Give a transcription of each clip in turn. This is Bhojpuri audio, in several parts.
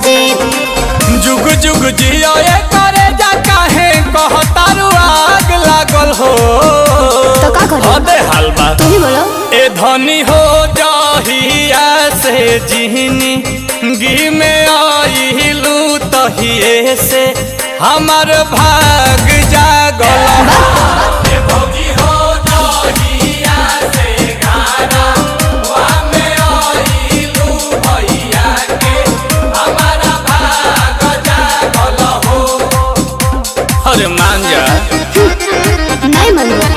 जी। जुग जुग जियो ये करे जा काहे कहतारू आग लागल हो। तो का करी? अबे हलवा तू ही बोलो। ए धनी हो जहिया से जिहनी गी में आइलू तहिए से हमार भाग जागल ए भौजी हो जहिया से गाना वा में आइलू भैया के हमारा भाग जागल हो। अरे मान जा नहीं मानूंगा।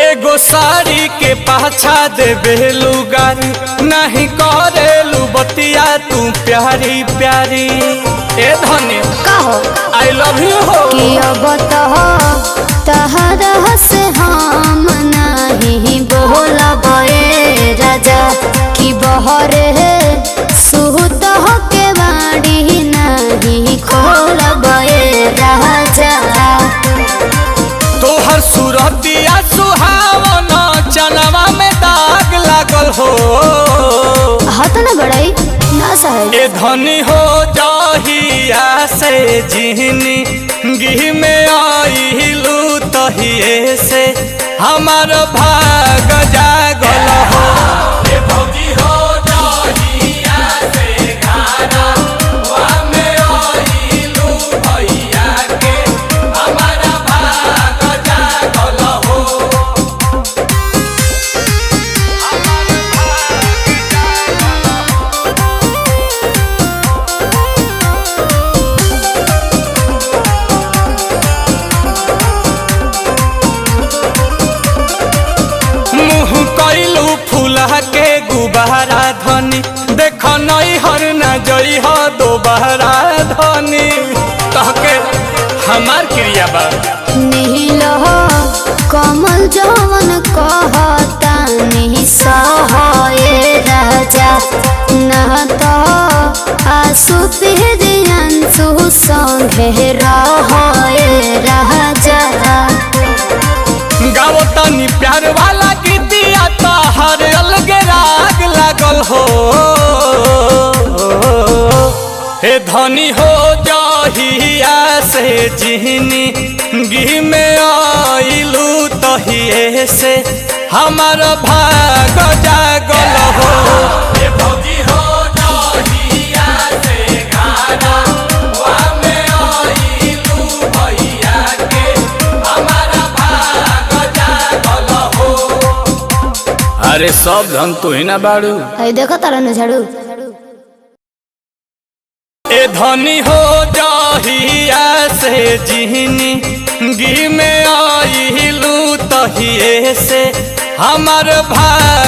एगो साड़ी के पाछा देबे लुगारी नहीं करेलू बतिया तू प्यारी प्यारी। ए धनी का हो आई लव यू हो कि अब तो तहरा से हम नहीं बोलब ए राजा कि बहरे सुत हो के बाड़ी नहीं खोलब ए राजा। तोहर सूरतिया सुहावन चनवा में दाग लागल हो। हाथ न बढ़ाई ना सहे ए धनी हो जहिया से जिहनी गी में आइलू तहिए से हमार भाग जागल हो। ए भौजी हो जहिया से गाना वा में आइलू भैया के हमारा भाग जागल हो। मुँह कैलू फूला के गुबारा धनी देख नई हर न जई हो दोबारा धनी तहके हमार क्रिया बा नील हो कमल जवन कहता नहीं सहे राजा न तो आंसू पिहरियांसु संगे रहे राजा। गाओ तनी प्यार वाला गीतिया तहर अलगे राग लागल हो। हे धनी हो जहिया से जिहनी गी में आइलू तहिए से हमार भाग जागल हो। हे भौजी हो जहिया से गाना वा में आइलू भैया के हमारा भाग जागल हो। अरे सब धन तू ही ना बाड़ू। देखो तारा न झाड़ू। ए धनी हो जहिया से जिहनी गी में आइलू तहिए से हमार भाग